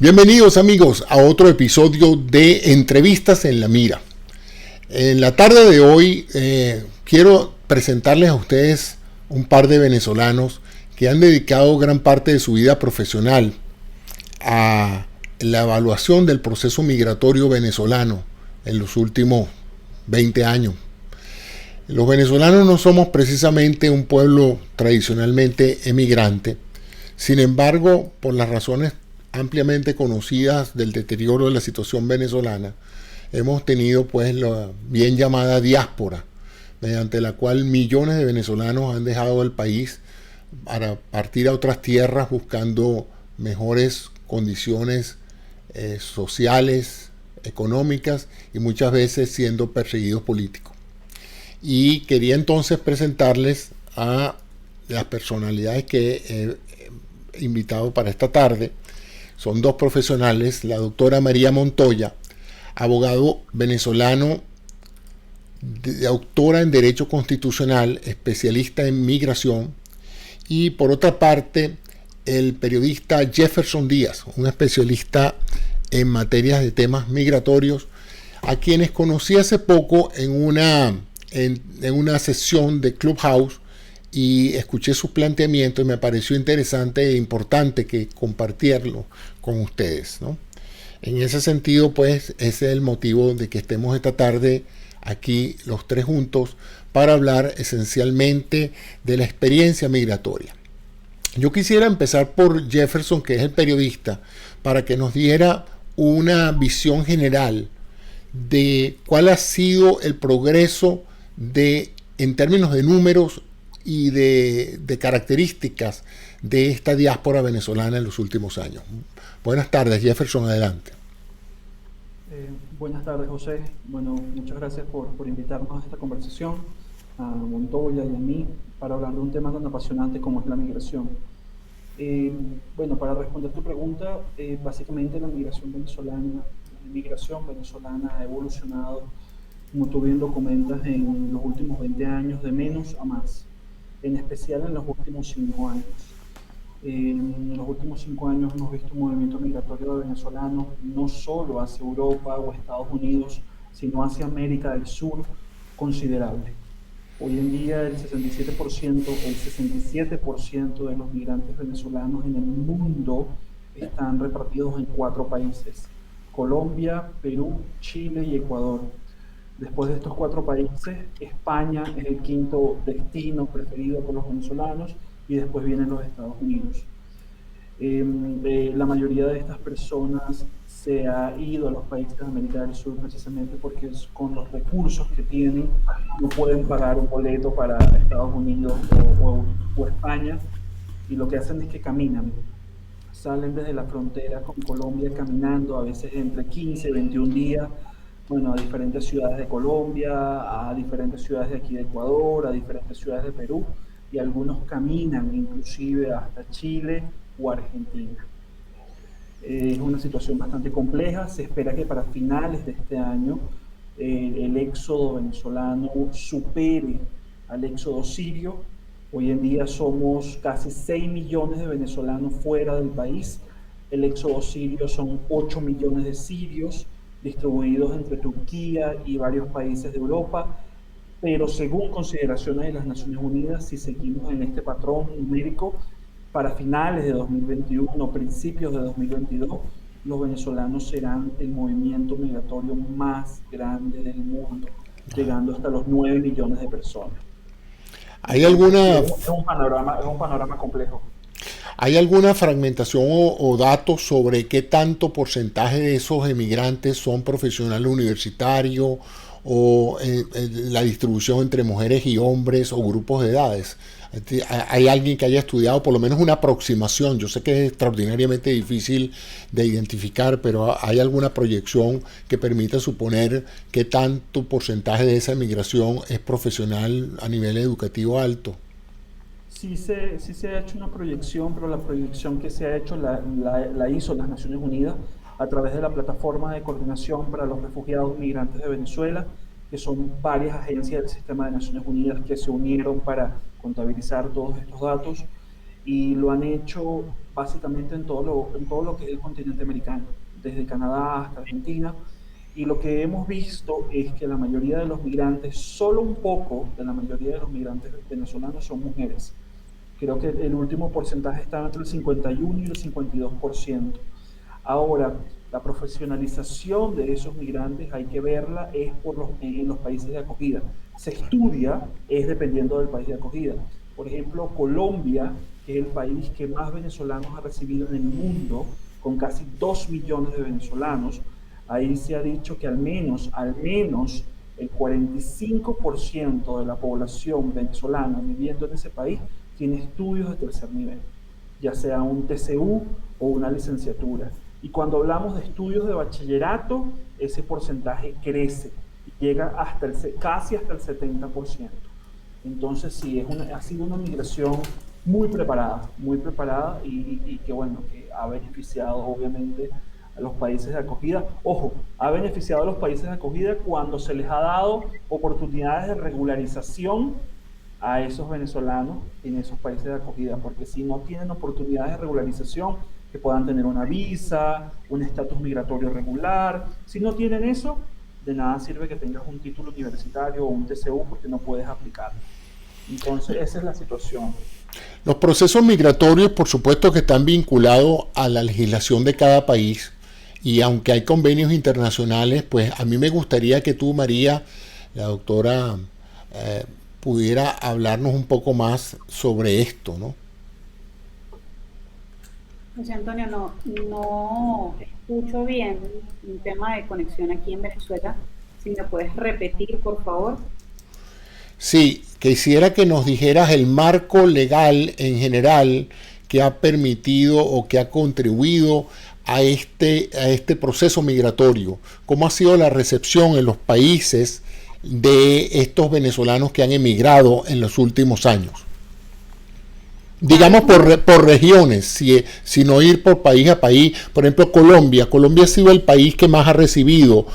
Bienvenidos amigos a otro episodio de Entrevistas en la Mira. En la tarde de hoy quiero presentarles a ustedes un par de venezolanos que han dedicado gran parte de su vida profesional a la evaluación del proceso migratorio venezolano en los últimos 20 años. Los venezolanos no somos precisamente un pueblo tradicionalmente emigrante. Sin embargo, por las razones ampliamente conocidas del deterioro de la situación venezolana, hemos tenido pues la bien llamada diáspora, mediante la cual millones de venezolanos han dejado el país para partir a otras tierras buscando mejores condiciones sociales, económicas y muchas veces siendo perseguidos políticos. Y quería entonces presentarles a las personalidades que he invitado para esta tarde. Son dos profesionales, la doctora María Montoya, abogado venezolano, doctora en Derecho Constitucional, especialista en migración, y por otra parte, el periodista Jefferson Díaz, un especialista en materias de temas migratorios, a quienes conocí hace poco en una sesión de Clubhouse y escuché sus planteamientos y me pareció interesante e importante que compartirlo con ustedes, ¿no? En ese sentido, pues, ese es el motivo de que estemos esta tarde aquí los tres juntos para hablar esencialmente de la experiencia migratoria. Yo quisiera empezar por Jefferson, que es el periodista, para que nos diera una visión general de cuál ha sido el progreso en términos de números y de características de esta diáspora venezolana en los últimos años. Buenas tardes, Jefferson, adelante. Buenas tardes, José. Bueno, muchas gracias por invitarnos a esta conversación, a Montoya y a mí, para hablar de un tema tan apasionante como es la migración. Bueno, para responder tu pregunta, básicamente la migración venezolana ha evolucionado, como tú bien lo comentas, en los últimos 20 años de menos a más, en especial en los últimos 5 años. En los últimos 5 años hemos visto un movimiento migratorio de venezolanos no solo hacia Europa o Estados Unidos, sino hacia América del Sur, considerable. Hoy en día el 67% de los migrantes venezolanos en el mundo están repartidos en 4 países: Colombia, Perú, Chile y Ecuador. Después de estos 4 países, España es el quinto destino preferido por los venezolanos y después vienen los Estados Unidos. La mayoría de estas personas se ha ido a los países de América del Sur precisamente porque con los recursos que tienen no pueden pagar un boleto para Estados Unidos o España, y lo que hacen es que caminan. Salen desde la frontera con Colombia caminando, a veces entre 15 y 21 días, bueno, a diferentes ciudades de Colombia, a diferentes ciudades de aquí de Ecuador, a diferentes ciudades de Perú, y algunos caminan inclusive hasta Chile o Argentina. Es una situación bastante compleja. Se espera que para finales de este año el éxodo venezolano supere al éxodo sirio. Hoy en día somos casi 6 millones de venezolanos fuera del país. El éxodo sirio son 8 millones de sirios distribuidos entre Turquía y varios países de Europa, pero según consideraciones de las Naciones Unidas, si seguimos en este patrón numérico, para finales de 2021, principios de 2022, los venezolanos serán el movimiento migratorio más grande del mundo, llegando hasta los 9 millones de personas. ¿Hay alguna... Es un panorama complejo. ¿Hay alguna fragmentación o datos sobre qué tanto porcentaje de esos emigrantes son profesionales universitarios o la distribución entre mujeres y hombres o grupos de edades? ¿Hay alguien que haya estudiado por lo menos una aproximación? Yo sé que es extraordinariamente difícil de identificar, pero ¿hay alguna proyección que permita suponer qué tanto porcentaje de esa emigración es profesional a nivel educativo alto? Sí se ha hecho una proyección, pero la proyección que se ha hecho la hizo las Naciones Unidas a través de la Plataforma de Coordinación para los Refugiados Migrantes de Venezuela, que son varias agencias del sistema de Naciones Unidas que se unieron para contabilizar todos estos datos, y lo han hecho básicamente en todo lo que es el continente americano, desde Canadá hasta Argentina. Y lo que hemos visto es que la mayoría de los migrantes, solo un poco de la mayoría de los migrantes venezolanos son mujeres. Creo que el último porcentaje estaba entre el 51 y el 52%. Ahora, la profesionalización de esos migrantes hay que verla es en los países de acogida. Se estudia es dependiendo del país de acogida. Por ejemplo, Colombia, que es el país que más venezolanos ha recibido en el mundo, con casi 2 millones de venezolanos, ahí se ha dicho que al menos el 45% de la población venezolana viviendo en ese país tiene estudios de tercer nivel, ya sea un TCU o una licenciatura. Y cuando hablamos de estudios de bachillerato, ese porcentaje crece y llega casi hasta el 70%. Entonces sí, ha sido una migración muy preparada y que bueno, que ha beneficiado obviamente a los países de acogida. Ojo, ha beneficiado a los países de acogida cuando se les ha dado oportunidades de regularización a esos venezolanos en esos países de acogida, porque si no tienen oportunidades de regularización, que puedan tener una visa, un estatus migratorio regular, si no tienen eso, de nada sirve que tengas un título universitario o un TCU porque no puedes aplicar. Entonces, esa es la situación. Los procesos migratorios, por supuesto que están vinculados a la legislación de cada país y aunque hay convenios internacionales, pues a mí me gustaría que tú, María, la doctora, pudiera hablarnos un poco más sobre esto, ¿no? José Antonio, no escucho bien un tema de conexión aquí en Venezuela. Si me puedes repetir, por favor. Sí, quisiera que nos dijeras el marco legal en general que ha permitido o que ha contribuido a este proceso migratorio. ¿Cómo ha sido la recepción en los países de estos venezolanos que han emigrado en los últimos años? Digamos por regiones, sin no ir por país a país. Por ejemplo, Colombia. Colombia ha sido el país que más ha recibido,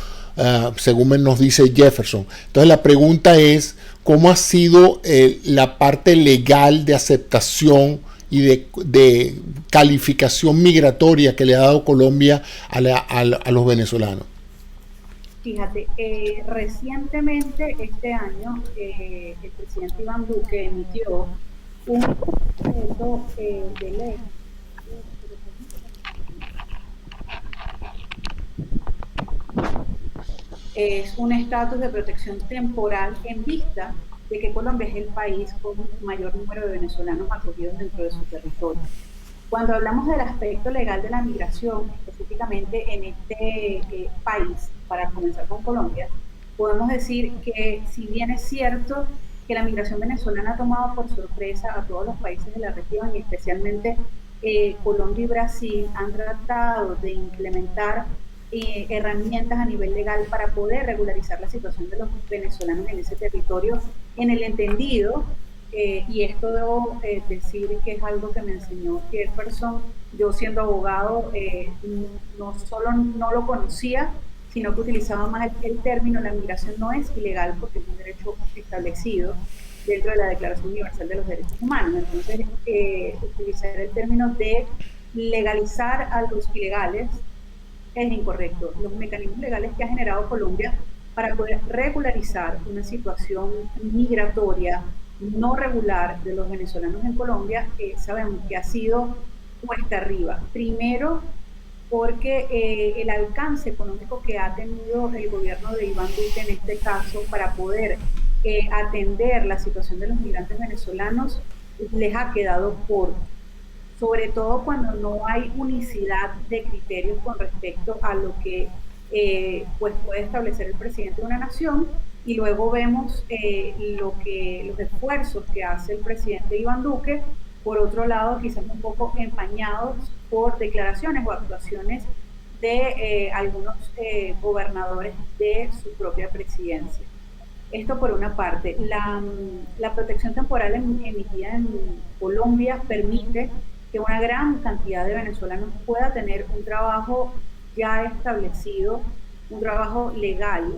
según nos dice Jefferson. Entonces la pregunta es, ¿cómo ha sido la parte legal de aceptación y de calificación migratoria que le ha dado Colombia a los venezolanos? Fíjate, recientemente este año el presidente Iván Duque emitió un decreto de ley. Es un estatus de protección temporal en vista de que Colombia es el país con mayor número de venezolanos acogidos dentro de su territorio. Cuando hablamos del aspecto legal de la migración, específicamente en este país, para comenzar con Colombia, podemos decir que si bien es cierto que la migración venezolana ha tomado por sorpresa a todos los países de la región y especialmente Colombia y Brasil han tratado de implementar herramientas a nivel legal para poder regularizar la situación de los venezolanos en ese territorio, en el entendido, y esto debo decir que es algo que me enseñó Jefferson, yo siendo abogado, no solo no lo conocía, sino que utilizaba más el término, la migración no es ilegal porque es un derecho establecido dentro de la Declaración Universal de los Derechos Humanos. Entonces, utilizar el término de legalizar a los ilegales es incorrecto. Los mecanismos legales que ha generado Colombia para poder regularizar una situación migratoria no regular de los venezolanos en Colombia, sabemos que ha sido cuesta arriba. Primero, porque el alcance económico que ha tenido el gobierno de Iván Duque en este caso para poder atender la situación de los migrantes venezolanos les ha quedado corto, sobre todo cuando no hay unicidad de criterios con respecto a lo que pues puede establecer el presidente de una nación, y luego vemos los esfuerzos que hace el presidente Iván Duque, por otro lado quizás un poco empañados por declaraciones o actuaciones de algunos gobernadores de su propia presidencia. Esto por una parte. La protección temporal emitida en Colombia permite que una gran cantidad de venezolanos pueda tener un trabajo ya establecido, un trabajo legal,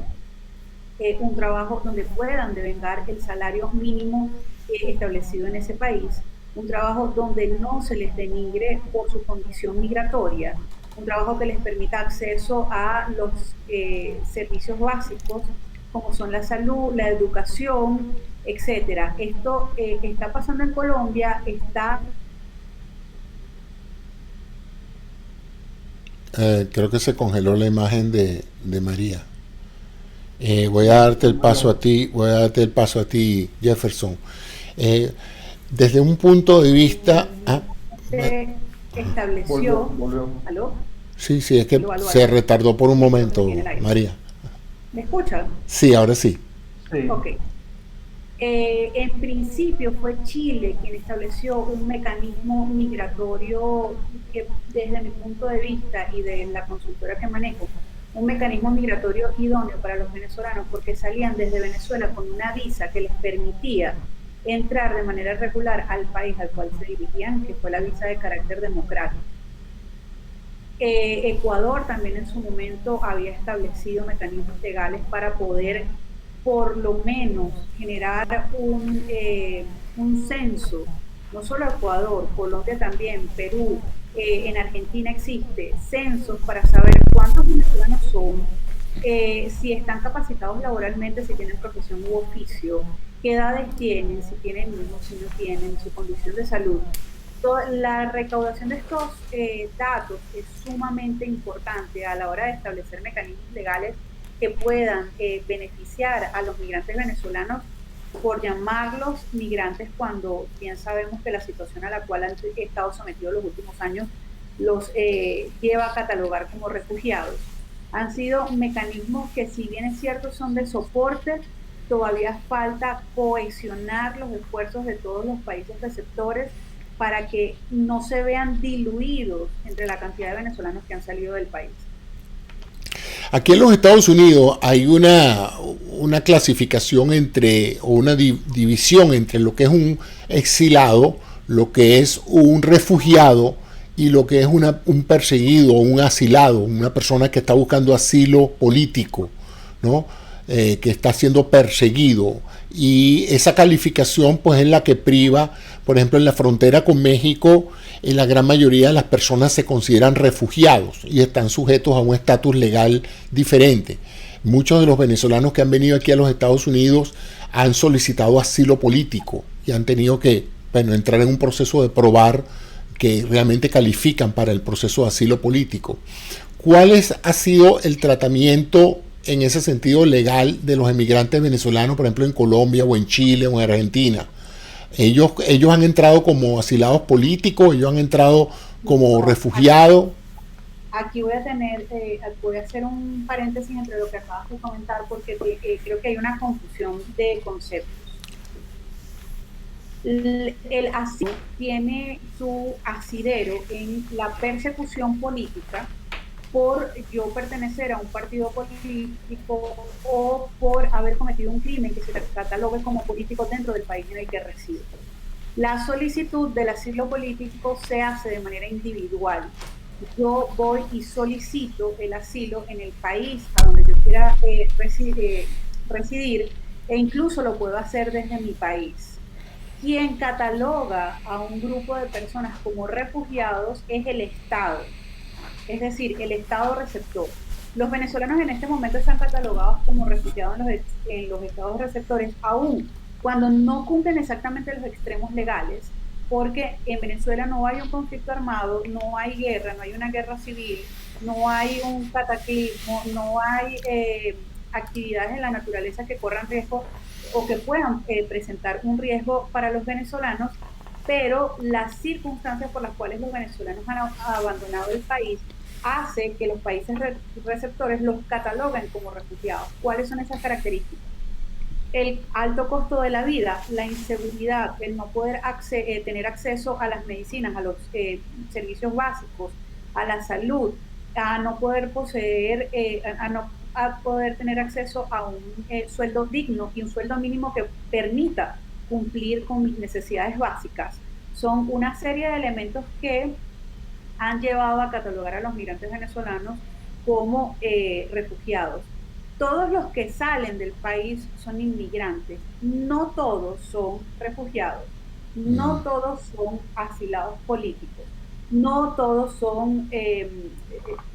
un trabajo donde puedan devengar el salario mínimo establecido en ese país, un trabajo donde no se les denigre por su condición migratoria, un trabajo que les permita acceso a los servicios básicos como son la salud, la educación, etcétera. Esto está pasando en Colombia, está... Creo que se congeló la imagen de María. Voy a darte el paso a ti, Jefferson. Desde un punto de vista... se estableció... Volvió. ¿Aló? Sí, es que aló. Se retardó por un momento, María. ¿Me escuchan? Sí, ahora sí. Sí. Ok. En principio fue Chile quien estableció un mecanismo migratorio que desde mi punto de vista y de la consultora que manejo, un mecanismo migratorio idóneo para los venezolanos porque salían desde Venezuela con una visa que les permitía entrar de manera regular al país al cual se dirigían, que fue la visa de carácter democrático. Ecuador también en su momento había establecido mecanismos legales para poder por lo menos generar un censo, no solo Ecuador, Colombia también, Perú, en Argentina existe censos para saber cuántos venezolanos son, si están capacitados laboralmente, si tienen profesión u oficio, qué edades tienen, si tienen hijos, si no tienen, su condición de salud. La recaudación de estos datos es sumamente importante a la hora de establecer mecanismos legales que puedan beneficiar a los migrantes venezolanos, por llamarlos migrantes cuando bien sabemos que la situación a la cual han estado sometidos los últimos años los lleva a catalogar como refugiados. Han sido mecanismos que, si bien es cierto son de soporte, todavía falta cohesionar los esfuerzos de todos los países receptores para que no se vean diluidos entre la cantidad de venezolanos que han salido del país. Aquí en los Estados Unidos hay una clasificación o una división entre lo que es un exilado, lo que es un refugiado y lo que es un perseguido o un asilado, una persona que está buscando asilo político, ¿no? Que está siendo perseguido. Y esa calificación pues es la que priva, por ejemplo, en la frontera con México, en la gran mayoría de las personas se consideran refugiados y están sujetos a un estatus legal diferente. Muchos de los venezolanos que han venido aquí a los Estados Unidos han solicitado asilo político y han tenido que, bueno, entrar en un proceso de probar que realmente califican para el proceso de asilo político. ¿Cuál ha sido el tratamiento en ese sentido legal de los emigrantes venezolanos, por ejemplo, en Colombia o en Chile o en Argentina? Ellos han entrado como asilados políticos, ellos han entrado como refugiados. Aquí voy a hacer un paréntesis entre lo que acabas de comentar, porque creo que hay una confusión de conceptos. El asilo tiene su asidero en la persecución política por yo pertenecer a un partido político o por haber cometido un crimen que se catalogue como político dentro del país en el que resido. La solicitud del asilo político se hace de manera individual. Yo voy y solicito el asilo en el país a donde yo quiera residir, e incluso lo puedo hacer desde mi país. Quien cataloga a un grupo de personas como refugiados es el Estado, es decir, el Estado receptor. Los venezolanos en este momento están catalogados como refugiados en los estados receptores, aún cuando no cumplen exactamente los extremos legales, porque en Venezuela no hay un conflicto armado, no hay guerra, no hay una guerra civil, no hay un cataclismo, no hay actividades en la naturaleza que corran riesgo o que puedan presentar un riesgo para los venezolanos, pero las circunstancias por las cuales los venezolanos han abandonado el país hace que los países receptores los cataloguen como refugiados. ¿Cuáles son esas características? El alto costo de la vida, la inseguridad, el no poder tener acceso a las medicinas, a los servicios básicos, a la salud, a no poder poseer, a poder tener acceso a un sueldo digno y un sueldo mínimo que permita cumplir con mis necesidades básicas. Son una serie de elementos que han llevado a catalogar a los migrantes venezolanos como refugiados. Todos los que salen del país son inmigrantes, no todos son refugiados. No todos son asilados políticos, no todos son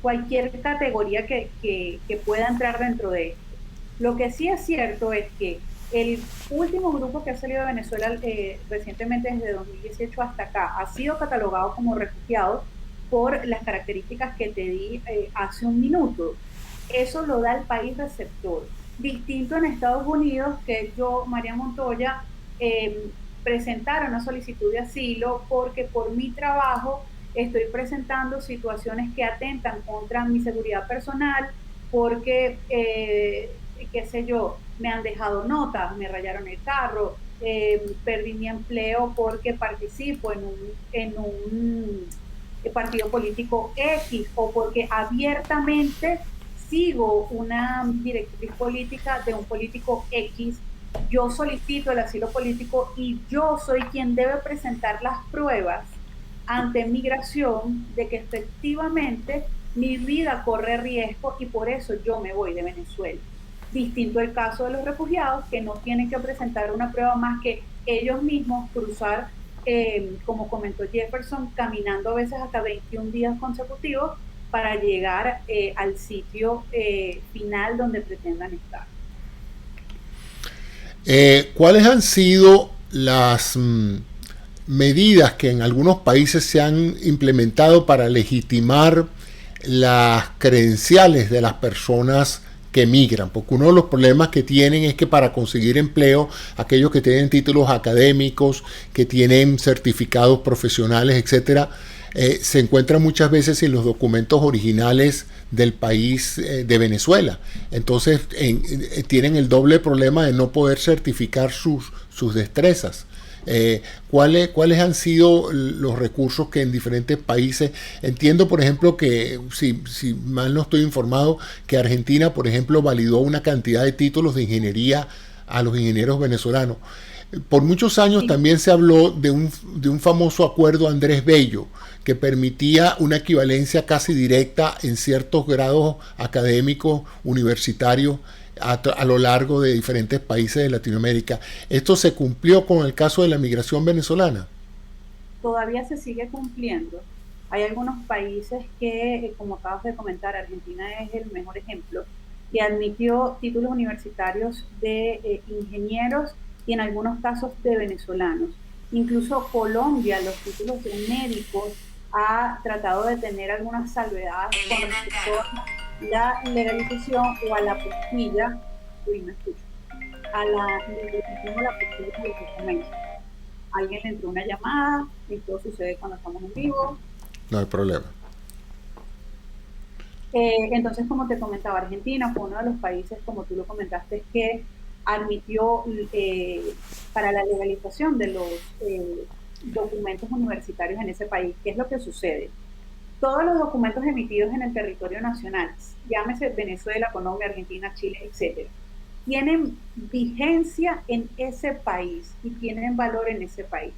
cualquier categoría que pueda entrar dentro de esto. Lo que sí es cierto es que el último grupo que ha salido de Venezuela recientemente, desde 2018 hasta acá, ha sido catalogado como refugiados por las características que te di hace un minuto. Eso lo da el país receptor. Distinto en Estados Unidos, que yo, María Montoya, presentar una solicitud de asilo porque por mi trabajo estoy presentando situaciones que atentan contra mi seguridad personal, porque, qué sé yo, me han dejado notas, me rayaron el carro, perdí mi empleo porque participo en un partido político X, o porque abiertamente sigo una directriz política de un político X. Yo solicito el asilo político y yo soy quien debe presentar las pruebas ante migración de que efectivamente mi vida corre riesgo y por eso yo me voy de Venezuela. Distinto el caso de los refugiados, que no tienen que presentar una prueba más que ellos mismos cruzar, como comentó Jefferson, caminando a veces hasta 21 días consecutivos para llegar al sitio final donde pretendan estar. ¿Cuáles han sido las medidas que en algunos países se han implementado para legitimar las credenciales de las personas que migran? Porque uno de los problemas que tienen es que para conseguir empleo, aquellos que tienen títulos académicos, que tienen certificados profesionales, etcétera, se encuentran muchas veces sin los documentos originales del país de Venezuela. Entonces tienen el doble problema de no poder certificar sus destrezas. ¿Cuáles han sido los recursos que en diferentes países? Entiendo, por ejemplo, que si mal no estoy informado, que Argentina, por ejemplo, validó una cantidad de títulos de ingeniería a los ingenieros venezolanos. Por muchos años Sí. también se habló de un famoso acuerdo Andrés Bello, que permitía una equivalencia casi directa en ciertos grados académicos universitarios a lo largo de diferentes países de Latinoamérica. ¿Esto se cumplió con el caso de la migración venezolana? Todavía se sigue cumpliendo. Hay algunos países que, como acabas de comentar, Argentina es el mejor ejemplo, que admitió títulos universitarios de ingenieros y en algunos casos de venezolanos. Incluso Colombia, los títulos de médicos, ha tratado de tener algunas salvedades con respecto a la legalización o a la postilla, uy, me escucho, a la legalización o la postilla de los documentos. Alguien le entró una llamada, esto sucede cuando estamos en vivo. No hay problema. Entonces, como te comentaba, Argentina fue uno de los países, como tú lo comentaste, que admitió para la legalización de los documentos universitarios en ese país. ¿Qué es lo que sucede? Todos los documentos emitidos en el territorio nacional, llámese Venezuela, Colombia, Argentina, Chile, etcétera, tienen vigencia en ese país y tienen valor en ese país.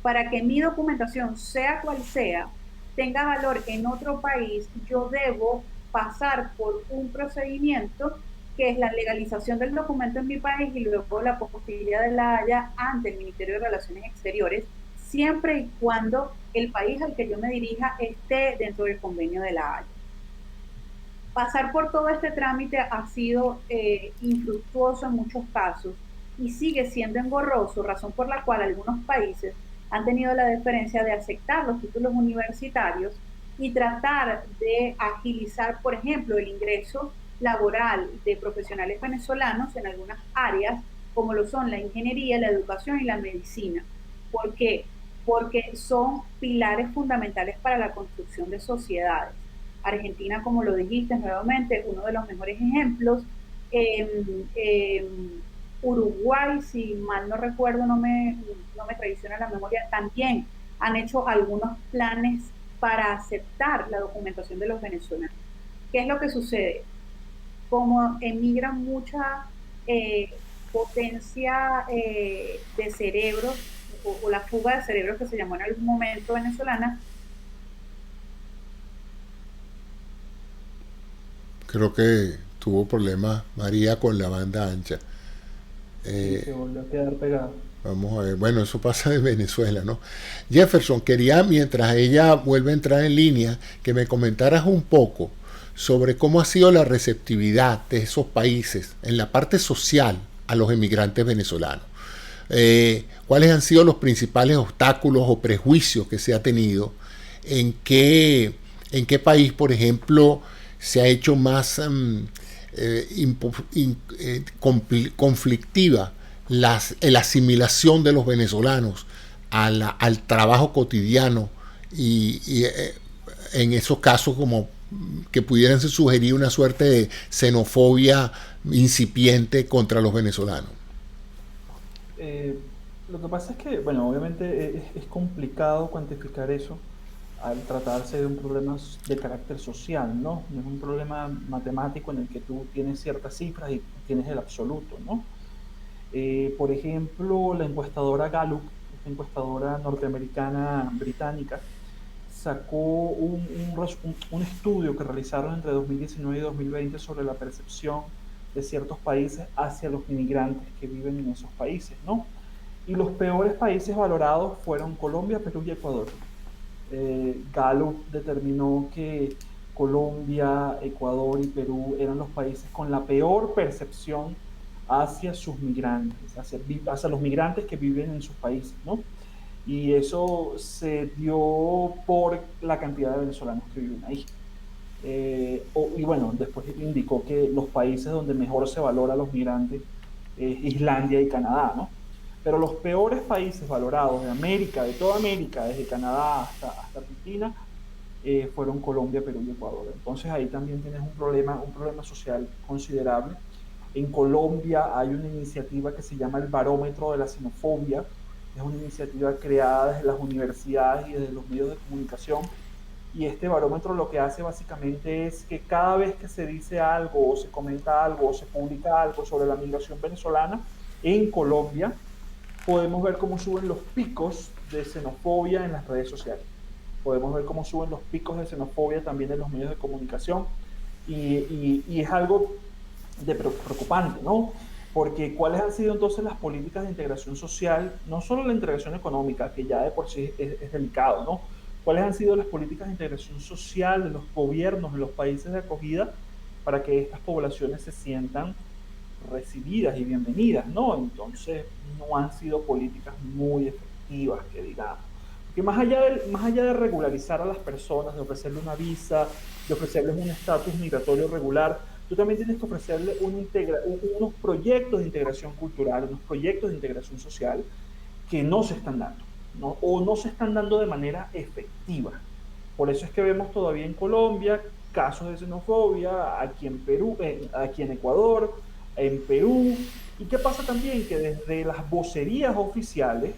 Para que mi documentación, sea cual sea, tenga valor en otro país, yo debo pasar por un procedimiento que es la legalización del documento en mi país y luego la posibilidad de la Haya ante el Ministerio de Relaciones Exteriores, siempre y cuando el país al que yo me dirija esté dentro del convenio de la Haya. Pasar por todo este trámite ha sido infructuoso en muchos casos y sigue siendo engorroso, razón por la cual algunos países han tenido la deferencia de aceptar los títulos universitarios y tratar de agilizar, por ejemplo, el ingreso laboral de profesionales venezolanos en algunas áreas, como lo son la ingeniería, la educación y la medicina. ¿Por qué? Porque son pilares fundamentales para la construcción de sociedades. Argentina, como lo dijiste nuevamente, uno de los mejores ejemplos. Eh, Uruguay, si mal no recuerdo, no me traiciona la memoria, también han hecho algunos planes para aceptar la documentación de los venezolanos. ¿Qué es lo que sucede? Como emigran mucha potencia de cerebros, o la fuga de cerebros que se llamó en algún momento venezolana. Creo que tuvo problemas María con la banda ancha. Sí, se volvió a quedar pegado. Vamos a ver, bueno, eso pasa en Venezuela, ¿no? Jefferson, quería, mientras ella vuelve a entrar en línea, que me comentaras un poco sobre cómo ha sido la receptividad de esos países en la parte social a los emigrantes venezolanos. ¿Cuáles han sido los principales obstáculos o prejuicios que se ha tenido? ¿En qué país, por ejemplo, se ha hecho más conflictiva la asimilación de los venezolanos al trabajo cotidiano y en esos casos como que pudieran sugerir una suerte de xenofobia incipiente contra los venezolanos? Eh, lo que pasa es que, bueno, obviamente es complicado cuantificar eso al tratarse de un problema de carácter social, ¿no? No es un problema matemático en el que tú tienes ciertas cifras y tienes el absoluto, ¿no? Por ejemplo, la encuestadora Gallup, esta encuestadora norteamericana británica, sacó un estudio que realizaron entre 2019 y 2020 sobre la percepción de ciertos países hacia los inmigrantes que viven en esos países, ¿no? Y los peores países valorados fueron Colombia, Perú y Ecuador. Gallup determinó que Colombia, Ecuador y Perú eran los países con la peor percepción hacia sus migrantes, hacia los migrantes que viven en sus países, ¿no? Y eso se dio por la cantidad de venezolanos que viven ahí. Y bueno, después indicó que los países donde mejor se valora a los migrantes es Islandia y Canadá, ¿no? Pero los peores países valorados de América, de toda América, desde Canadá hasta Argentina, fueron Colombia, Perú y Ecuador. Entonces ahí también tienes un problema social considerable. En Colombia hay una iniciativa que se llama el Barómetro de la Xenofobia. Es una iniciativa creada desde las universidades y desde los medios de comunicación. Y este barómetro lo que hace básicamente es que cada vez que se dice algo o se comenta algo o se publica algo sobre la migración venezolana en Colombia, podemos ver cómo suben los picos de xenofobia en las redes sociales. Podemos ver cómo suben los picos de xenofobia también en los medios de comunicación. Y es algo preocupante, ¿no? Porque ¿cuáles han sido entonces las políticas de integración social? No solo la integración económica, que ya de por sí es delicado, ¿no? ¿Cuáles han sido las políticas de integración social de los gobiernos en los países de acogida para que estas poblaciones se sientan recibidas y bienvenidas, ¿no? Entonces no han sido políticas muy efectivas, que digamos. Porque más allá de regularizar a las personas, de ofrecerles una visa, de ofrecerles un estatus migratorio regular, tú también tienes que ofrecerle unos proyectos de integración cultural, unos proyectos de integración social que no se están dando, ¿no? O no se están dando de manera efectiva. Por eso es que vemos todavía en Colombia casos de xenofobia, aquí en Perú, aquí en Ecuador, en Perú. ¿Y qué pasa también? Que desde las vocerías oficiales,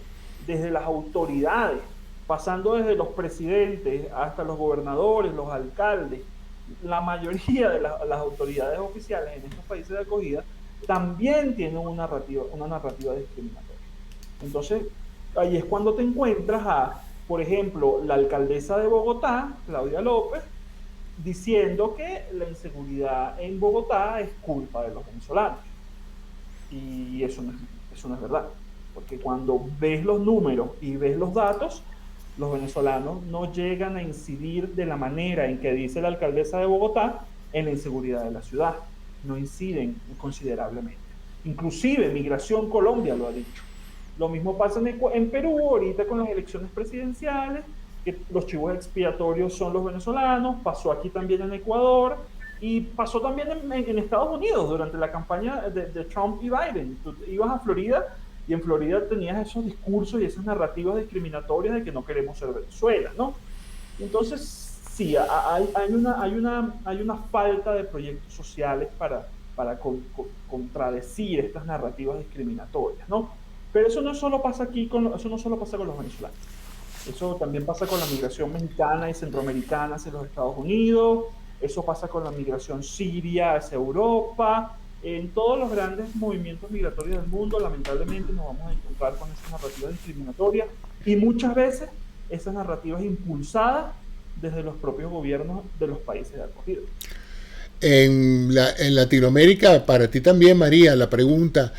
desde las autoridades, pasando desde los presidentes hasta los gobernadores, los alcaldes, la mayoría de las autoridades oficiales en estos países de acogida también tienen una narrativa discriminatoria. Entonces, ahí es cuando te encuentras por ejemplo, la alcaldesa de Bogotá, Claudia López, diciendo que la inseguridad en Bogotá es culpa de los venezolanos. Y eso no es verdad. Porque cuando ves los números y ves los datos, los venezolanos no llegan a incidir de la manera en que dice la alcaldesa de Bogotá en la inseguridad de la ciudad. No inciden considerablemente. Inclusive Migración Colombia lo ha dicho. Lo mismo pasa en Perú ahorita con las elecciones presidenciales, que los chivos expiatorios son los venezolanos, pasó aquí también en Ecuador y pasó también en Estados Unidos durante la campaña de Trump y Biden. Tú ibas a Florida y en Florida tenías esos discursos y esas narrativas discriminatorias de que no queremos ser Venezuela, ¿no? Entonces, sí, hay una falta de proyectos sociales para contradecir estas narrativas discriminatorias, ¿no? Pero eso no solo pasa eso no solo pasa con los venezolanos. Eso también pasa con la migración mexicana y centroamericana hacia los Estados Unidos. Eso pasa con la migración siria hacia Europa. En todos los grandes movimientos migratorios del mundo, lamentablemente, nos vamos a encontrar con esas narrativas discriminatorias y muchas veces esas narrativas impulsadas desde los propios gobiernos de los países de acogida. En Latinoamérica, para ti también, María, la pregunta,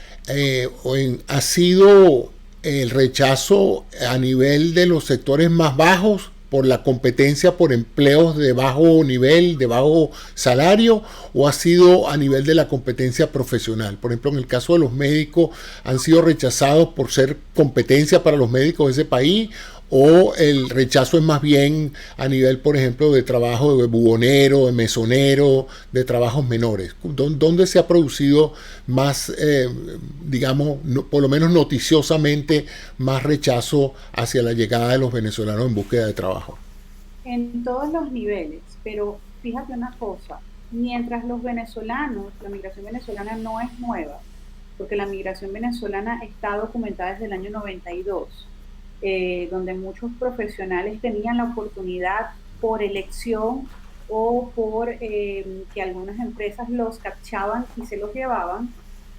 ¿ha sido el rechazo a nivel de los sectores más bajos por la competencia por empleos de bajo nivel, de bajo salario, o ha sido a nivel de la competencia profesional? Por ejemplo, en el caso de los médicos, ¿han sido rechazados por ser competencia para los médicos de ese país? ¿O el rechazo es más bien a nivel, por ejemplo, de trabajo de buhonero, de mesonero, de trabajos menores? ¿Dónde se ha producido más, digamos, por lo menos noticiosamente, más rechazo hacia la llegada de los venezolanos en búsqueda de trabajo? En todos los niveles, pero fíjate una cosa, mientras los venezolanos, la migración venezolana no es nueva, porque la migración venezolana está documentada desde el año 92, donde muchos profesionales tenían la oportunidad por elección o por que algunas empresas los captaban y se los llevaban.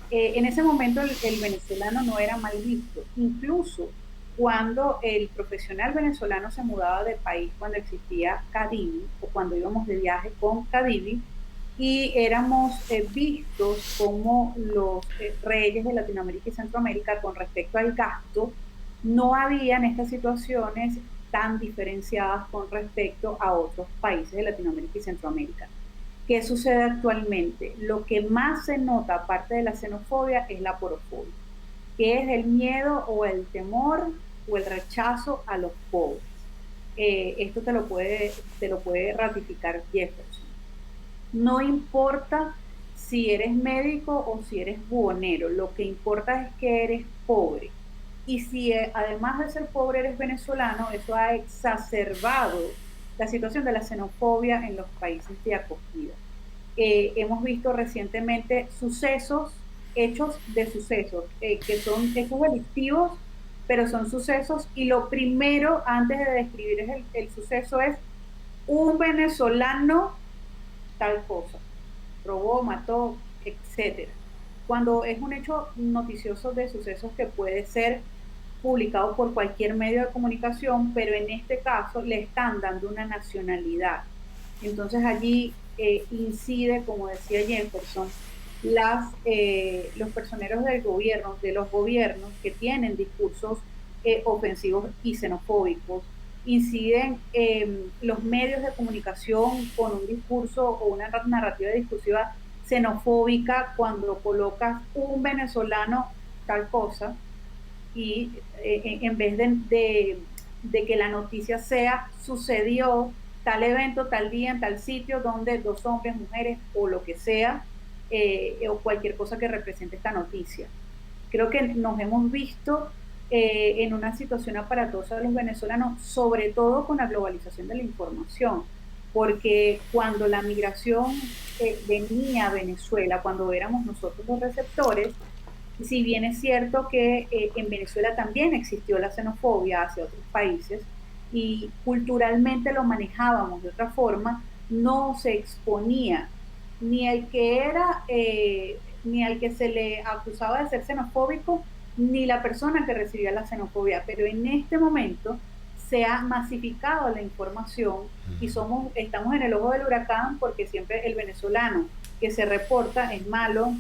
En ese momento el venezolano no era mal visto, incluso cuando el profesional venezolano se mudaba de país, cuando existía Cadivi o cuando íbamos de viaje con Cadivi, y éramos vistos como los reyes de Latinoamérica y Centroamérica con respecto al gasto. No habían estas situaciones tan diferenciadas con respecto a otros países de Latinoamérica y Centroamérica. ¿Qué sucede actualmente? Lo que más se nota, aparte de la xenofobia, es la porofobia, que es el miedo o el temor o el rechazo a los pobres. Esto te lo puede ratificar Jefferson. No importa si eres médico o si eres buhonero, lo que importa es que eres pobre. Y si además de ser pobre eres venezolano, eso ha exacerbado la situación de la xenofobia en los países de acogida. Hemos visto recientemente hechos de sucesos, que son hechos delictivos, pero son sucesos, y lo primero antes de describir el suceso es un venezolano tal cosa, robó, mató, etcétera. Cuando es un hecho noticioso de sucesos que puede ser publicado por cualquier medio de comunicación, pero en este caso le están dando una nacionalidad. Entonces allí incide, como decía Jefferson, los personeros del gobierno, de los gobiernos que tienen discursos ofensivos y xenofóbicos, inciden los medios de comunicación con un discurso o una narrativa discursiva xenofóbica cuando colocas un venezolano tal cosa, y en vez de que la noticia sea sucedió tal evento, tal día, en tal sitio, donde dos hombres, mujeres o lo que sea, o cualquier cosa que represente esta noticia. Creo que nos hemos visto en una situación aparatosa de los venezolanos, sobre todo con la globalización de la información, porque cuando la migración venía a Venezuela, cuando éramos nosotros los receptores, si bien es cierto que en Venezuela también existió la xenofobia hacia otros países y culturalmente lo manejábamos de otra forma, no se exponía ni al que era, ni al que se le acusaba de ser xenofóbico, ni la persona que recibía la xenofobia. Pero en este momento se ha masificado la información y estamos en el ojo del huracán, porque siempre el venezolano que se reporta es malo,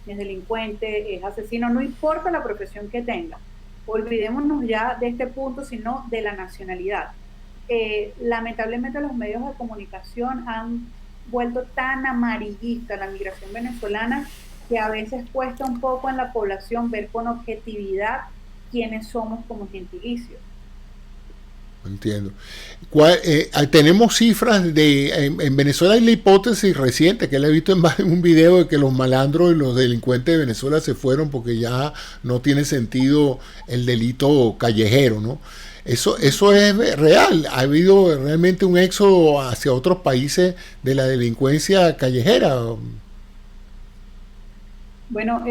es delincuente, es asesino, no importa la profesión que tenga. Olvidémonos ya de este punto, sino de la nacionalidad. Lamentablemente los medios de comunicación han vuelto tan amarillista la migración venezolana que a veces cuesta un poco en la población ver con objetividad quiénes somos como gentilicio. Entiendo. Tenemos cifras en Venezuela. Hay la hipótesis reciente que la he visto en un video de que los malandros y los delincuentes de Venezuela se fueron porque ya no tiene sentido el delito callejero, ¿no? Eso es real. Ha habido realmente un éxodo hacia otros países de la delincuencia callejera. Bueno,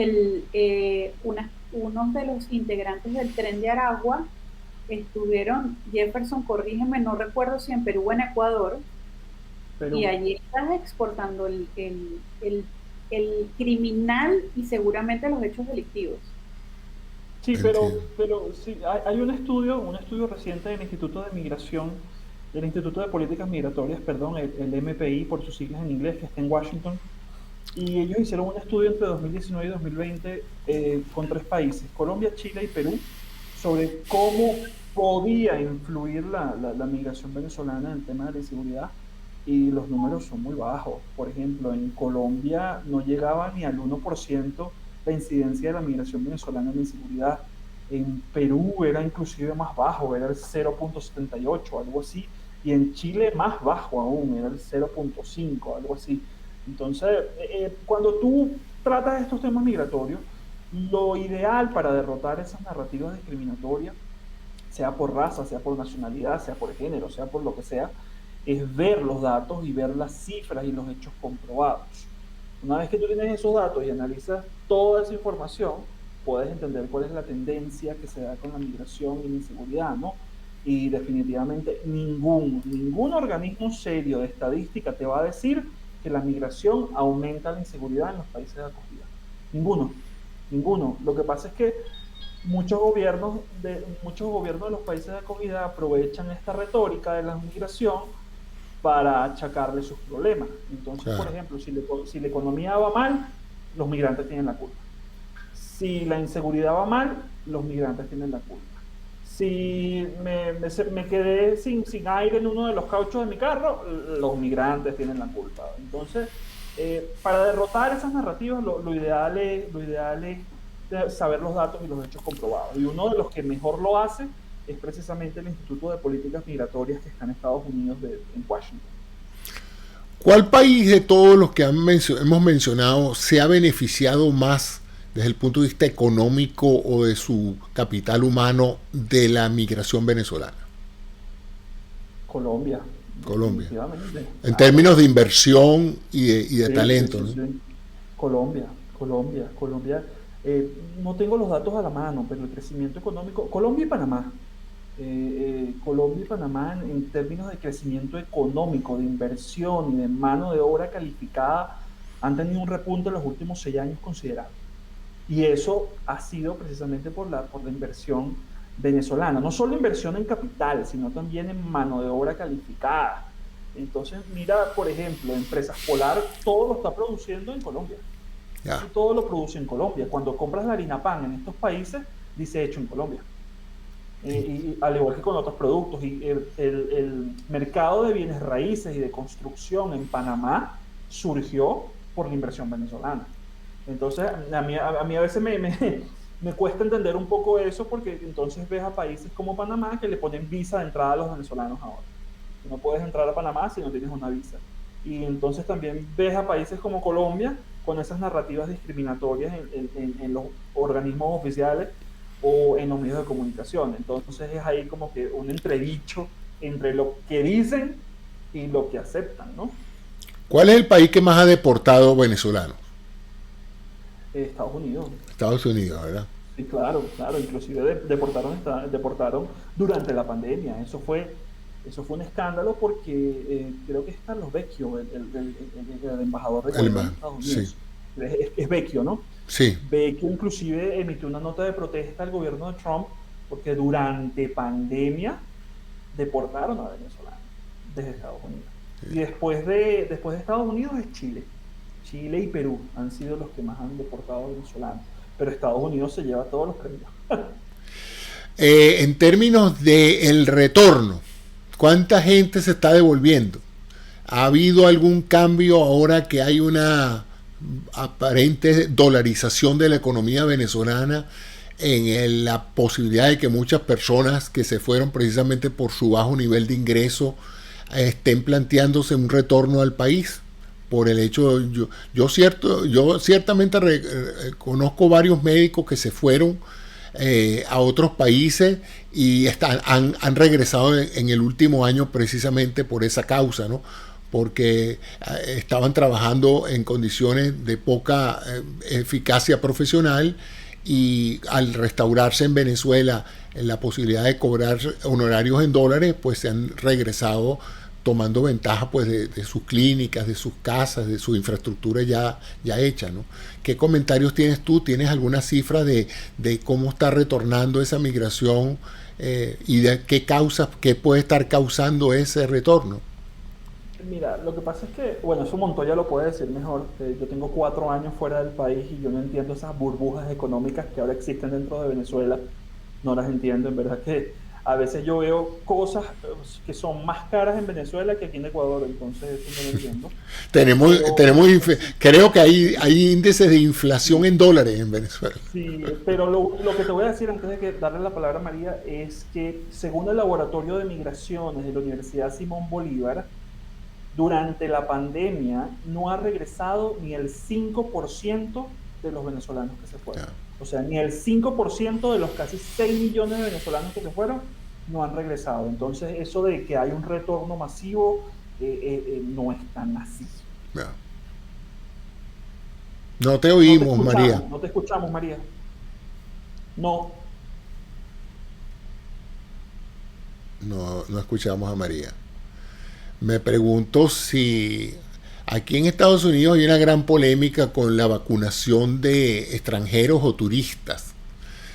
unos de los integrantes del Tren de Aragua estuvieron, Jefferson, corrígeme, no recuerdo si en Perú o en Ecuador, y allí estás exportando el criminal y seguramente los hechos delictivos. Sí, pero sí, hay un estudio reciente del Instituto de Migración, del Instituto de Políticas Migratorias, perdón, el MPI por sus siglas en inglés, que está en Washington, y ellos hicieron un estudio entre 2019 y 2020 con 3 países, Colombia, Chile y Perú, sobre cómo podía influir la migración venezolana en el tema de la inseguridad, y los números son muy bajos. Por ejemplo, en Colombia no llegaba ni al 1% la incidencia de la migración venezolana en la inseguridad. En Perú era inclusive más bajo, era el 0,78, algo así, y en Chile más bajo aún, era el 0,5, algo así. Entonces, cuando tú tratas estos temas migratorios, lo ideal para derrotar esas narrativas discriminatorias, sea por raza, sea por nacionalidad, sea por género, sea por lo que sea, es ver los datos y ver las cifras y los hechos comprobados. Una vez que tú tienes esos datos y analizas toda esa información, puedes entender cuál es la tendencia que se da con la migración y la inseguridad, ¿no? Y definitivamente ningún organismo serio de estadística te va a decir que la migración aumenta la inseguridad en los países de acogida. Ninguno, ninguno. Lo que pasa es que muchos gobiernos de los países de acogida aprovechan esta retórica de la migración para achacarle sus problemas. Entonces, Claro. por ejemplo, si la economía va mal, los migrantes tienen la culpa. Si la inseguridad va mal, los migrantes tienen la culpa. Si me quedé sin aire en uno de los cauchos de mi carro, los migrantes tienen la culpa. Entonces, para derrotar esas narrativas, lo ideal es saber los datos y los hechos comprobados. Y uno de los que mejor lo hace es precisamente el Instituto de Políticas Migratorias, que está en Estados Unidos, en Washington. ¿Cuál país de todos los que hemos mencionado se ha beneficiado más desde el punto de vista económico o de su capital humano de la migración venezolana? Colombia. Colombia. Definitivamente. En Claro. términos de inversión y de Sí, talento, sí, ¿no? sí. Colombia. No tengo los datos a la mano, pero el crecimiento económico, Colombia y Panamá. Colombia y Panamá en términos de crecimiento económico, de inversión y de mano de obra calificada, han tenido un repunte en los últimos 6 años considerable. Y eso ha sido precisamente por la inversión venezolana. No solo inversión en capital, sino también en mano de obra calificada. Entonces, mira, por ejemplo, Empresas Polar, todo lo está produciendo en Colombia. Ya. Y todo lo produce en Colombia. Cuando compras la harina pan en estos países, dice hecho en Colombia. Y al igual que con otros productos. Y el mercado de bienes raíces y de construcción en Panamá surgió por la inversión venezolana. Entonces, a mí a veces me cuesta entender un poco eso, porque entonces ves a países como Panamá que le ponen visa de entrada a los venezolanos ahora. No puedes entrar a Panamá si no tienes una visa. Y entonces también ves a países como Colombia con esas narrativas discriminatorias en los organismos oficiales o en los medios de comunicación. Entonces es ahí como que un entredicho entre lo que dicen y lo que aceptan, ¿no? ¿Cuál es el país que más ha deportado venezolanos? Estados Unidos. Estados Unidos, ¿verdad? Sí, claro. Inclusive deportaron durante la pandemia. Eso fue un escándalo porque creo que es Carlos Vecchio, el embajador de Guaidó en Estados Unidos. Sí. Es Vecchio, ¿no? Sí. Vecchio inclusive emitió una nota de protesta al gobierno de Trump porque durante pandemia deportaron a venezolanos desde Estados Unidos. Sí. Y después de Estados Unidos es Chile. Chile y Perú han sido los que más han deportado a venezolanos. Pero Estados Unidos se lleva todos los premios. En términos del retorno, ¿cuánta gente se está devolviendo? ¿Ha habido algún cambio ahora que hay una aparente dolarización de la economía venezolana en la posibilidad de que muchas personas que se fueron precisamente por su bajo nivel de ingreso estén planteándose un retorno al país? Por el hecho, yo ciertamente conozco varios médicos que se fueron a otros países y han regresado en el último año precisamente por esa causa, ¿no? Porque estaban trabajando en condiciones de poca eficacia profesional, y al restaurarse en Venezuela la posibilidad de cobrar honorarios en dólares, pues se han regresado tomando ventaja pues de sus clínicas, de sus casas, de su infraestructura ya hecha, ¿no? ¿Qué comentarios tienes tú? ¿Tienes alguna cifra de cómo está retornando esa migración y de qué puede estar causando ese retorno? Mira, lo que pasa es que, bueno, eso Montoya lo puede decir mejor. Yo tengo 4 años fuera del país y yo no entiendo esas burbujas económicas que ahora existen dentro de Venezuela, no las entiendo. En verdad que a veces yo veo cosas que son más caras en Venezuela que aquí en Ecuador, entonces eso no lo entiendo. Pero sí, creo que hay índices de inflación en dólares en Venezuela. sí, pero lo que te voy a decir antes de que darle la palabra a María es que según el Laboratorio de Migraciones de la Universidad Simón Bolívar, durante la pandemia no ha regresado ni el 5% de los venezolanos que se fueron. Ya, O sea, ni el 5% de los casi 6 millones de venezolanos que se fueron no han regresado. Entonces, eso de que hay un retorno masivo no es tan así. ya. No te oímos, María. No te escuchamos, María. No, No, no escuchamos a María. Me pregunto si aquí en Estados Unidos hay una gran polémica con la vacunación de extranjeros o turistas.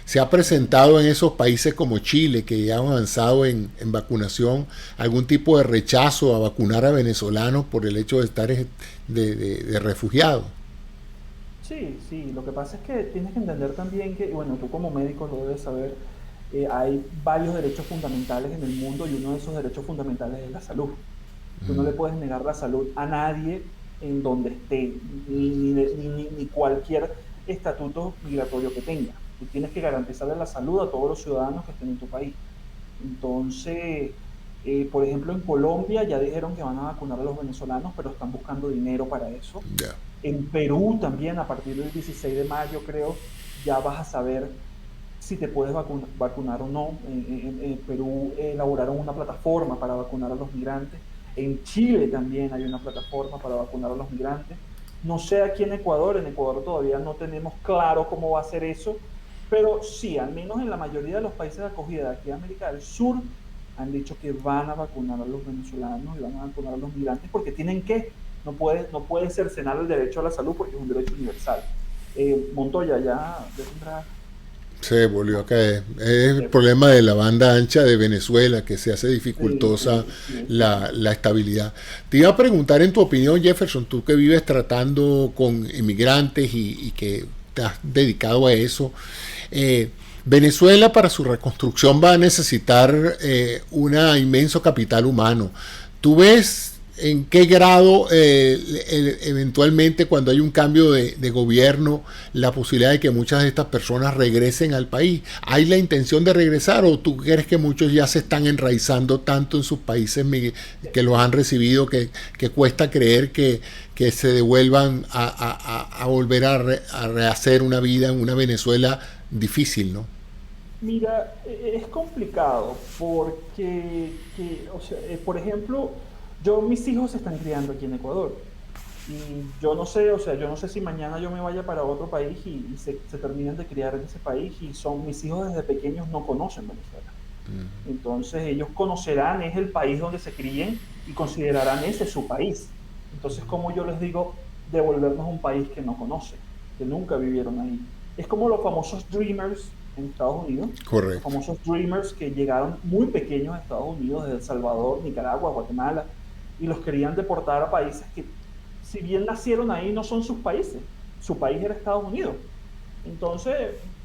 Se ha presentado en esos países como Chile, que ya han avanzado en vacunación, algún tipo de rechazo a vacunar a venezolanos por el hecho de estar de refugiados. sí, sí. Lo que pasa es que tienes que entender también que, y bueno, tú como médico lo debes saber, hay varios derechos fundamentales en el mundo y uno de esos derechos fundamentales es la salud. Tú no le puedes negar la salud a nadie en donde esté, ni cualquier estatuto migratorio que tenga. Tú tienes que garantizarle la salud a todos los ciudadanos que estén en tu país. Entonces, por ejemplo, en Colombia ya dijeron que van a vacunar a los venezolanos, pero están buscando dinero para eso. Ya, En Perú también, a partir del 16 de mayo, creo, ya vas a saber si te puedes vacunar o no. En Perú elaboraron una plataforma para vacunar a los migrantes. En Chile también hay una plataforma para vacunar a los migrantes. No sé aquí en Ecuador todavía no tenemos claro cómo va a ser eso, pero sí, al menos en la mayoría de los países de acogida de aquí de América del Sur han dicho que van a vacunar a los venezolanos y van a vacunar a los migrantes porque tienen que, no puede cercenar el derecho a la salud porque es un derecho universal. Montoya, ya tendrá. se volvió a caer. Es el problema de la banda ancha de Venezuela que se hace Sí, dificultosa sí, sí, sí. la estabilidad. Te iba a preguntar en tu opinión, Jefferson, tú que vives tratando con inmigrantes y que te has dedicado a eso, eh, Venezuela para su reconstrucción va a necesitar un inmenso capital humano. ¿Tú ves en qué grado eventualmente cuando hay un cambio de gobierno la posibilidad de que muchas de estas personas regresen al país? ¿Hay la intención de regresar o tú crees que muchos ya se están enraizando tanto en sus países que los han recibido que cuesta creer que se devuelvan a volver a rehacer una vida en una Venezuela difícil, ¿no? Mira, es complicado porque, o sea, por ejemplo, mis hijos se están criando aquí en Ecuador y yo no sé, o sea, yo no sé si mañana yo me vaya para otro país y se terminen de criar en ese país y mis hijos desde pequeños no conocen Venezuela. Entonces ellos conocerán, es el país donde se críen y considerarán ese su país. Entonces, como yo les digo, devolvernos a un país que no conocen, que nunca vivieron ahí. Es como los famosos Dreamers en Estados Unidos, los Correcto. famosos Dreamers que llegaron muy pequeños a Estados Unidos, desde El Salvador, Nicaragua, Guatemala, y los querían deportar a países que, si bien nacieron ahí, no son sus países. Su país era Estados Unidos. Entonces,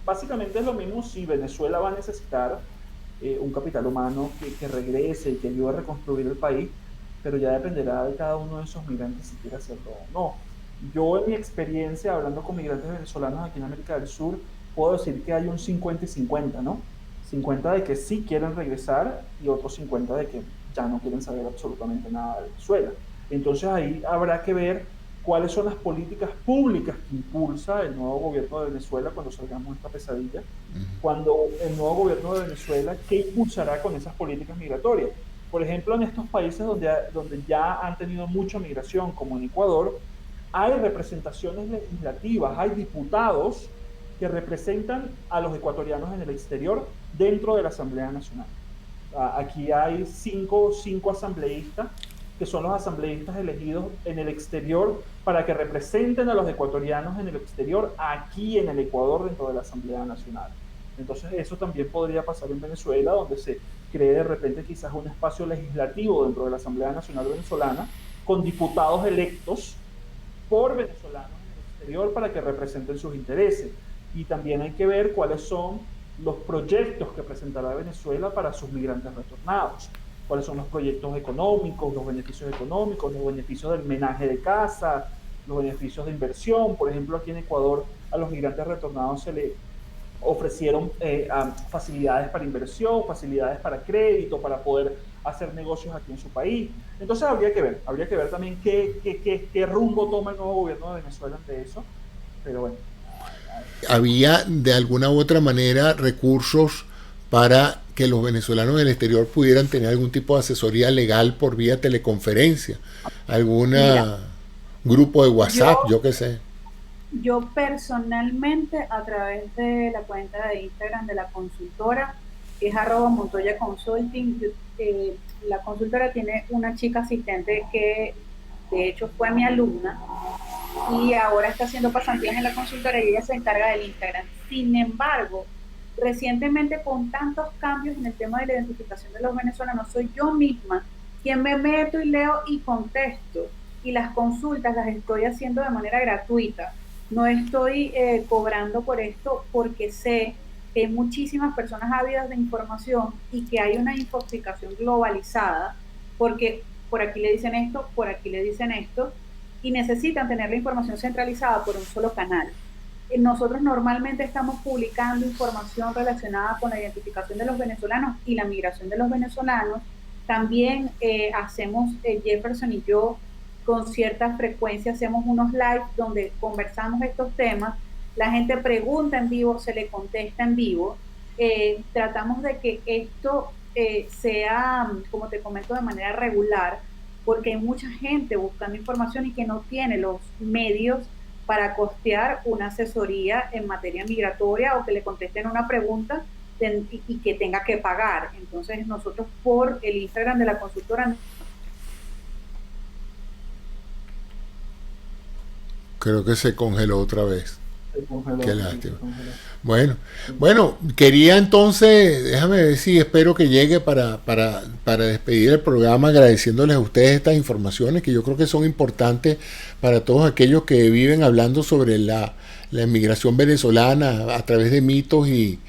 básicamente es lo mismo si Venezuela va a necesitar un capital humano que regrese y que ayude a reconstruir el país, pero ya dependerá de cada uno de esos migrantes si quiere hacerlo o no. Yo en mi experiencia, hablando con migrantes venezolanos aquí en América del Sur, puedo decir que hay un 50 y 50, ¿no? 50 de que sí quieren regresar y otros 50 de que ya no quieren saber absolutamente nada de Venezuela. Entonces ahí habrá que ver cuáles son las políticas públicas que impulsa el nuevo gobierno de Venezuela cuando salgamos de esta pesadilla, cuando el nuevo gobierno de Venezuela, ¿qué impulsará con esas políticas migratorias? Por ejemplo, en estos países donde ya han tenido mucha migración, como en Ecuador, hay representaciones legislativas, hay diputados que representan a los ecuatorianos en el exterior dentro de la Asamblea Nacional. Aquí hay cinco asambleístas que son los asambleístas elegidos en el exterior para que representen a los ecuatorianos en el exterior aquí en el Ecuador dentro de la Asamblea Nacional. Entonces eso también podría pasar en Venezuela, donde se cree de repente quizás un espacio legislativo dentro de la Asamblea Nacional Venezolana con diputados electos por venezolanos en el exterior para que representen sus intereses. Y también hay que ver cuáles son los proyectos que presentará Venezuela para sus migrantes retornados. Cuáles son los proyectos económicos, los beneficios del menaje de casa, los beneficios de inversión. Por ejemplo, aquí en Ecuador a los migrantes retornados se le ofrecieron facilidades para inversión, facilidades para crédito, para poder hacer negocios aquí en su país. Entonces habría que ver también qué rumbo toma el nuevo gobierno de Venezuela ante eso. Pero bueno. Había de alguna u otra manera recursos para que los venezolanos del exterior pudieran tener algún tipo de asesoría legal por vía teleconferencia, grupo de WhatsApp, yo qué sé. Yo personalmente, a través de la cuenta de Instagram de la consultora, que es @Montoya Consulting, la consultora tiene una chica asistente que de hecho fue mi alumna y ahora está haciendo pasantías en la consultora y ella se encarga del Instagram. Sin embargo, recientemente con tantos cambios en el tema de la identificación de los venezolanos, soy yo misma quien me meto y leo y contesto, y las consultas las estoy haciendo de manera gratuita. No estoy cobrando por esto porque sé que hay muchísimas personas ávidas de información y que hay una infoxicación globalizada, porque por aquí le dicen esto, por aquí le dicen esto, y necesitan tener la información centralizada por un solo canal. Nosotros normalmente estamos publicando información relacionada con la identificación de los venezolanos y la migración de los venezolanos. También hacemos, Jefferson y yo, con cierta frecuencia hacemos unos live donde conversamos estos temas, la gente pregunta en vivo, se le contesta en vivo. Tratamos de que esto sea, como te comento, de manera regular, porque hay mucha gente buscando información y que no tiene los medios para costear una asesoría en materia migratoria o que le contesten una pregunta y que tenga que pagar. Entonces nosotros por el Instagram de la consultora... Creo que se congeló otra vez. Qué lástima. Bueno, quería entonces, déjame ver si espero que llegue para despedir el programa agradeciéndoles a ustedes estas informaciones que yo creo que son importantes para todos aquellos que viven hablando sobre la inmigración venezolana a través de mitos y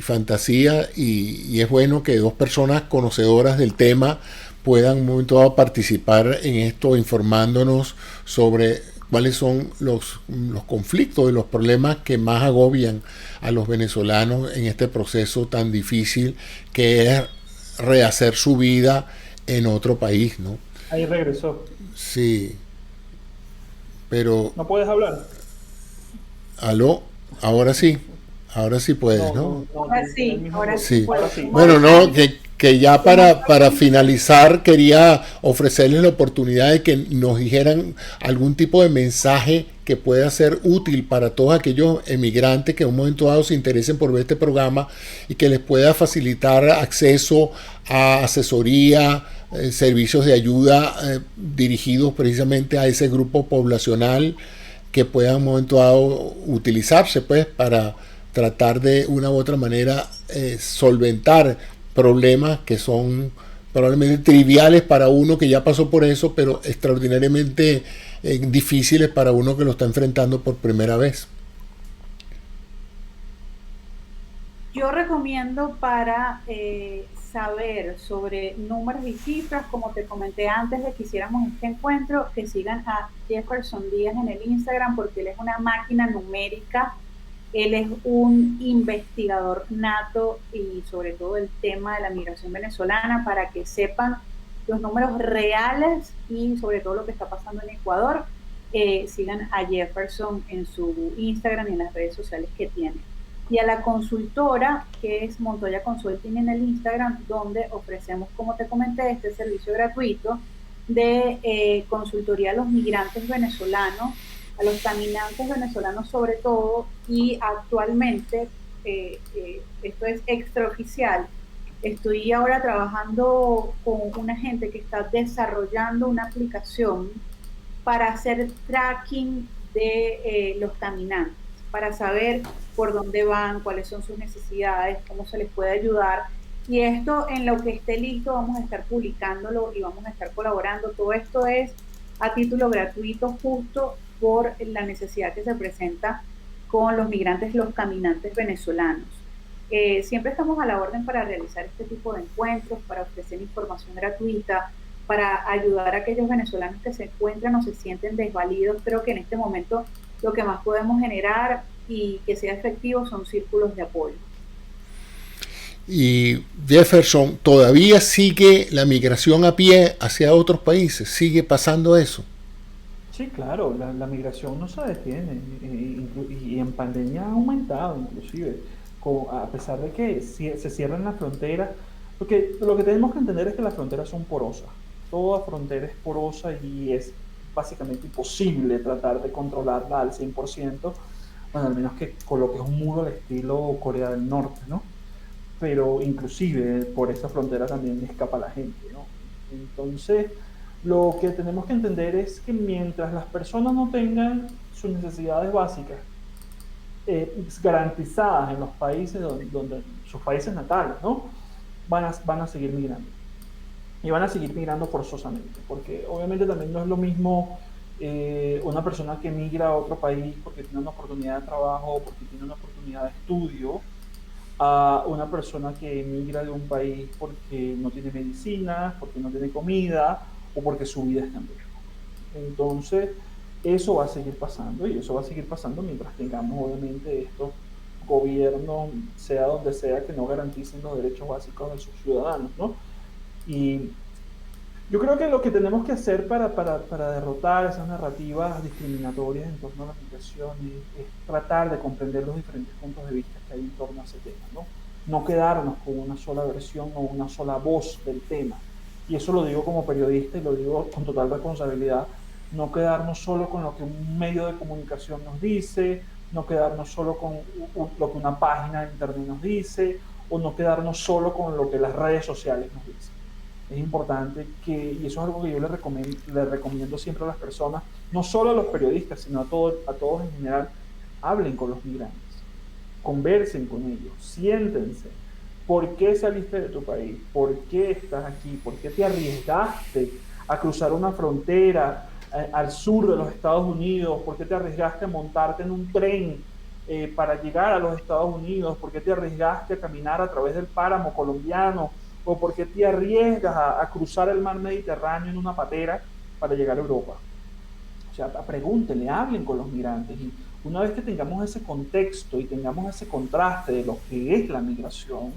fantasía, y es bueno que dos personas conocedoras del tema puedan un momento dado participar en esto informándonos sobre cuáles son los conflictos y los problemas que más agobian a los venezolanos en este proceso tan difícil que es rehacer su vida en otro país, ¿no? Ahí regresó. Sí, pero... ¿No puedes hablar? ¿Aló? Ahora sí puedes, ¿no? Ahora sí. Bueno, no, que ya para finalizar quería ofrecerles la oportunidad de que nos dijeran algún tipo de mensaje que pueda ser útil para todos aquellos emigrantes que en un momento dado se interesen por ver este programa y que les pueda facilitar acceso a asesoría, servicios de ayuda dirigidos precisamente a ese grupo poblacional que puedan en un momento dado utilizarse pues para tratar de una u otra manera solventar problemas que son probablemente triviales para uno que ya pasó por eso, pero extraordinariamente difíciles para uno que lo está enfrentando por primera vez. Yo recomiendo para saber sobre números y cifras, como te comenté antes de que hiciéramos este encuentro, que sigan a Jefferson Díaz en el Instagram, porque él es una máquina numérica. Él es un investigador nato y sobre todo el tema de la migración venezolana, para que sepan los números reales y sobre todo lo que está pasando en Ecuador. Sigan a Jefferson en su Instagram y en las redes sociales que tiene. Y a la consultora, que es Montoya Consulting en el Instagram, donde ofrecemos, como te comenté, este servicio gratuito de consultoría a los migrantes venezolanos, a los caminantes venezolanos sobre todo, y actualmente, esto es extraoficial, estoy ahora trabajando con una gente que está desarrollando una aplicación para hacer tracking de los caminantes, para saber por dónde van, cuáles son sus necesidades, cómo se les puede ayudar. Y esto, en lo que esté listo, vamos a estar publicándolo y vamos a estar colaborando. Todo esto es a título gratuito, justo por la necesidad que se presenta con los migrantes, los caminantes venezolanos. Siempre estamos a la orden para realizar este tipo de encuentros, para ofrecer información gratuita, para ayudar a aquellos venezolanos que se encuentran o se sienten desvalidos. Creo que en este momento lo que más podemos generar y que sea efectivo son círculos de apoyo. Y Jefferson, ¿todavía sigue la migración a pie hacia otros países? ¿Sigue pasando eso? Sí, claro, la migración no se detiene y en pandemia ha aumentado inclusive, a pesar de que se cierran las fronteras, porque lo que tenemos que entender es que las fronteras son porosas, toda frontera es porosa y es básicamente imposible tratar de controlarla al 100%, bueno, al menos que coloques un muro al estilo Corea del Norte, ¿no? Pero inclusive por esa frontera también escapa la gente, ¿no? Entonces, lo que tenemos que entender es que mientras las personas no tengan sus necesidades básicas garantizadas en los países donde sus países natales, ¿no? Van a seguir migrando. Y van a seguir migrando forzosamente, porque obviamente también no es lo mismo una persona que migra a otro país porque tiene una oportunidad de trabajo, porque tiene una oportunidad de estudio, a una persona que emigra de un país porque no tiene medicina, porque no tiene comida o porque su vida está en riesgo. Entonces, eso va a seguir pasando y eso va a seguir pasando mientras tengamos obviamente estos gobiernos, sea donde sea, que no garanticen los derechos básicos de sus ciudadanos, ¿no? Y yo creo que lo que tenemos que hacer para derrotar esas narrativas discriminatorias en torno a la migración es tratar de comprender los diferentes puntos de vista que hay en torno a ese tema, ¿no? No quedarnos con una sola versión o una sola voz del tema. Y eso lo digo como periodista y lo digo con total responsabilidad. No quedarnos solo con lo que un medio de comunicación nos dice, no quedarnos solo con lo que una página de internet nos dice, o no quedarnos solo con lo que las redes sociales nos dicen. Es importante y eso es algo que yo le recomiendo siempre a las personas, no solo a los periodistas, sino a todos en general, hablen con los migrantes, conversen con ellos, siéntense. ¿Por qué saliste de tu país? ¿Por qué estás aquí? ¿Por qué te arriesgaste a cruzar una frontera al sur de los Estados Unidos? ¿Por qué te arriesgaste a montarte en un tren para llegar a los Estados Unidos? ¿Por qué te arriesgaste a caminar a través del páramo colombiano? ¿O por qué te arriesgas a cruzar el mar Mediterráneo en una patera para llegar a Europa? O sea, pregúntenle, hablen con los migrantes. Y una vez que tengamos ese contexto y tengamos ese contraste de lo que es la migración,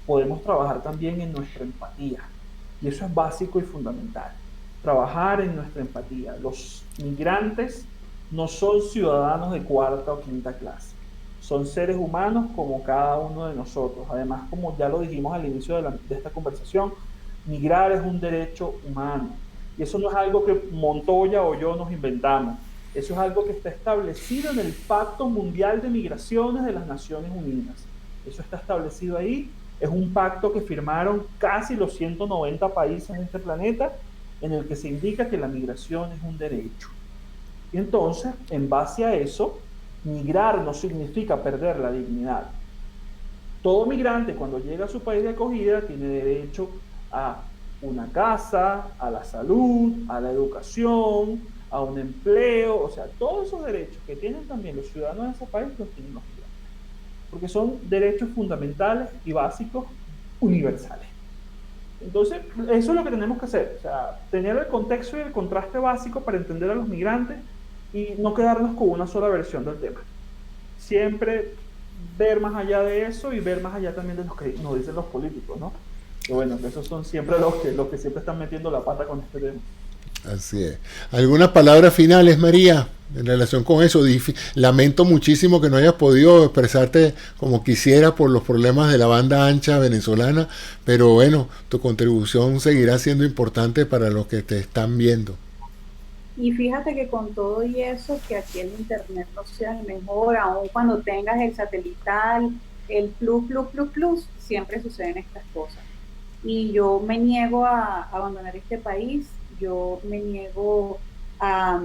podemos trabajar también en nuestra empatía. Y eso es básico y fundamental. Trabajar en nuestra empatía. Los migrantes no son ciudadanos de cuarta o quinta clase. Son seres humanos como cada uno de nosotros. Además, como ya lo dijimos al inicio de esta conversación, migrar es un derecho humano. Y eso no es algo que Montoya o yo nos inventamos. Eso es algo que está establecido en el Pacto Mundial de Migraciones de las Naciones Unidas. Eso está establecido ahí. Es un pacto que firmaron casi los 190 países de este planeta, en el que se indica que la migración es un derecho. Y entonces, en base a eso, migrar no significa perder la dignidad. Todo migrante, cuando llega a su país de acogida, tiene derecho a una casa, a la salud, a la educación, a un empleo. O sea, todos esos derechos que tienen también los ciudadanos de ese país los tienen los migrantes, porque son derechos fundamentales y básicos universales. Entonces, eso es lo que tenemos que hacer, o sea, tener el contexto y el contraste básico para entender a los migrantes y no quedarnos con una sola versión del tema. Siempre ver más allá de eso y ver más allá también de lo que nos dicen los políticos, ¿no? Y bueno, esos son siempre los que siempre están metiendo la pata con este tema. Así es. ¿Algunas palabras finales, María, en relación con eso? Lamento muchísimo que no hayas podido expresarte como quisiera por los problemas de la banda ancha venezolana, pero bueno, tu contribución seguirá siendo importante para los que te están viendo. Y fíjate que con todo y eso, que aquí el internet no sea el mejor, aun cuando tengas el satelital, el plus, siempre suceden estas cosas. Y yo me niego a abandonar este país, yo me niego a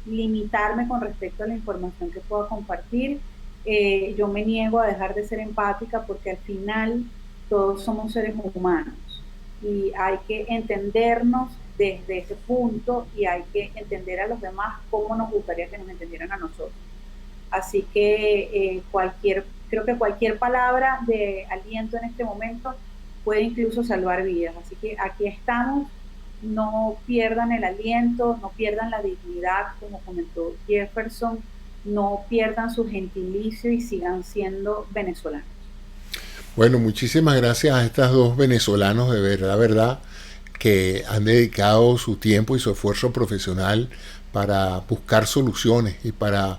limitarme con respecto a la información que pueda compartir, yo me niego a dejar de ser empática porque al final todos somos seres humanos y hay que entendernos desde ese punto y hay que entender a los demás como nos gustaría que nos entendieran a nosotros. Así que cualquier creo que cualquier palabra de aliento en este momento puede incluso salvar vidas. Así que aquí estamos, no pierdan el aliento, no pierdan la dignidad, como comentó Jefferson, no pierdan su gentilicio y sigan siendo venezolanos. Bueno, muchísimas gracias a estas dos venezolanos, de verdad, que han dedicado su tiempo y su esfuerzo profesional para buscar soluciones y para,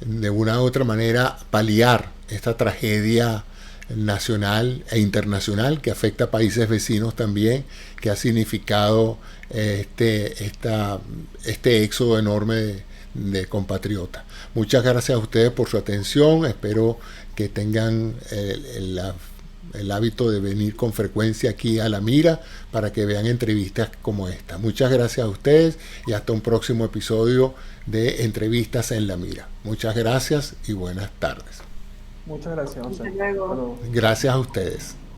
de una u otra manera, paliar esta tragedia nacional e internacional que afecta a países vecinos también, que ha significado este éxodo enorme de compatriotas. Muchas gracias a ustedes por su atención. Espero que tengan el hábito de venir con frecuencia aquí a La Mira para que vean entrevistas como esta. Muchas gracias a ustedes y hasta un próximo episodio de Entrevistas en La Mira. Muchas gracias y buenas tardes. Muchas gracias, José. Hasta luego. Gracias a ustedes.